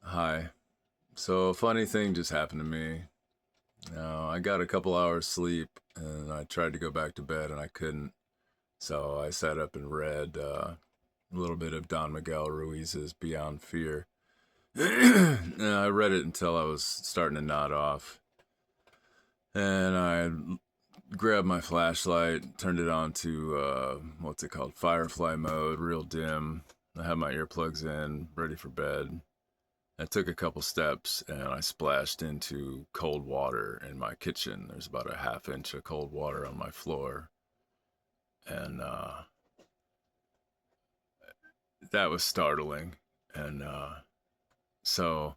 Hi. So, a funny thing just happened to me. I got a couple hours sleep and I tried to go back to bed and I couldn't. So, I sat up and read a little bit of Don Miguel Ruiz's Beyond Fear. And I read it until I was starting to nod off. And I grabbed my flashlight, turned it on to, what's it called? Firefly mode, real dim. I had my earplugs in, ready for bed. I took a couple steps and I splashed into cold water in my kitchen. There's about a half inch of cold water on my floor. And that was startling. And so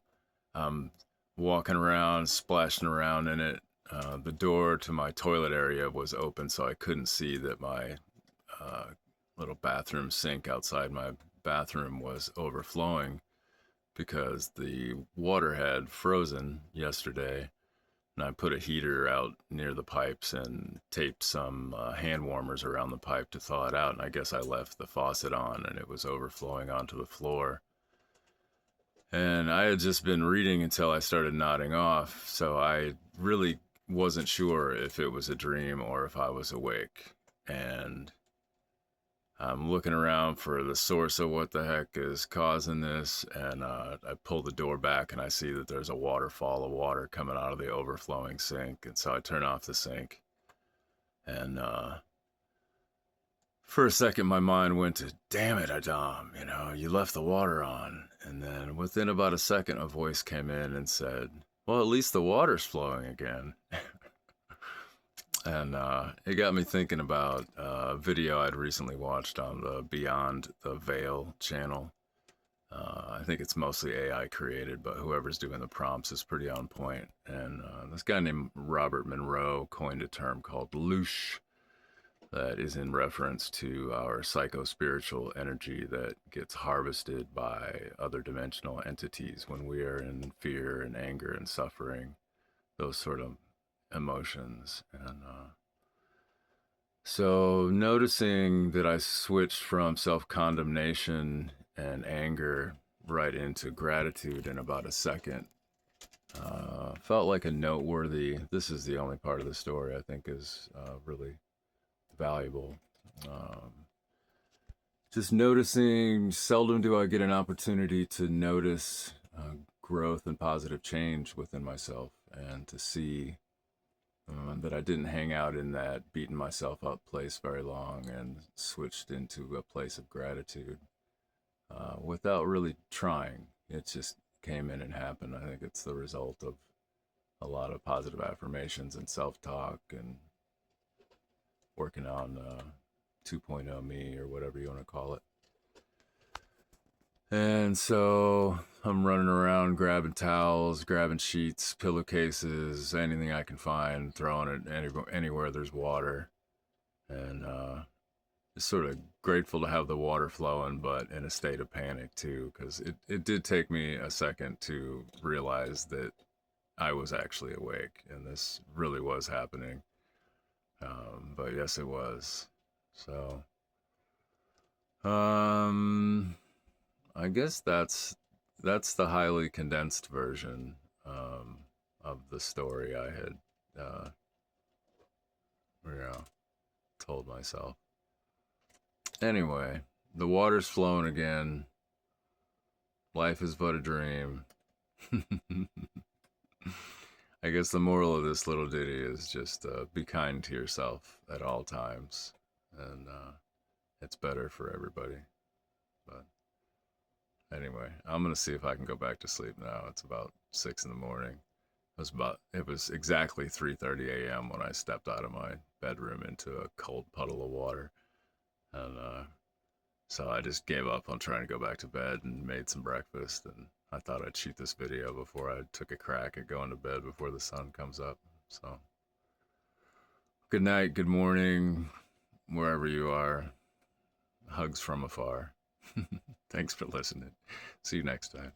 I'm walking around, splashing around in it. The door to my toilet area was open, so I couldn't see that my uh, little bathroom sink outside my bathroom was overflowing because the water had frozen yesterday, and I put a heater out near the pipes and taped some hand warmers around the pipe to thaw it out. And I guess I left the faucet on and it was overflowing onto the floor. And I had just been reading until I started nodding off, so I really wasn't sure if it was a dream or if I was awake. And I'm looking around for the source of what the heck is causing this, and I pull the door back and I see that there's a waterfall of water coming out of the overflowing sink. And so I turn off the sink, and for a second my mind went to, damn it, Adam, you left the water on. And then within about a second, a voice came in and said, well, at least the water's flowing again. And it got me thinking about a video I'd recently watched on the Beyond the Veil channel. I think it's mostly AI created, but whoever's doing the prompts is pretty on point. And this guy named Robert Monroe coined a term called loosh that is in reference to our psycho-spiritual energy that gets harvested by other dimensional entities when we are in fear and anger and suffering, those sort of emotions. And so noticing that I switched from self-condemnation and anger right into gratitude in about a second felt like a noteworthy. This is the only part of the story I think is really valuable. Um, just noticing, seldom do I get an opportunity to notice growth and positive change within myself, and to see that I didn't hang out in that beating myself up place very long and switched into a place of gratitude without really trying. It just came in and happened. I think it's the result of a lot of positive affirmations and self-talk and working on 2.0 me, or whatever you want to call it. And so I'm running around grabbing towels, grabbing sheets, pillowcases, anything I can find, throwing it anywhere there's water. And just sort of grateful to have the water flowing, but in a state of panic too, because it did take me a second to realize that I was actually awake and this really was happening. But yes, it was. So, um, I guess that's the highly condensed version of the story I had, uh, you know, told myself. Anyway, the water's flowing again. Life is but a dream. I guess the moral of this little ditty is just be kind to yourself at all times, and it's better for everybody. But anyway, I'm gonna see if I can go back to sleep now. It's about 6 in the morning. It was exactly 3:30 a.m. when I stepped out of my bedroom into a cold puddle of water, and so I just gave up on trying to go back to bed and made some breakfast. And I thought I'd shoot this video before I took a crack at going to bed before the sun comes up. So good night, good morning, wherever you are. Hugs from afar. Thanks for listening. See you next time.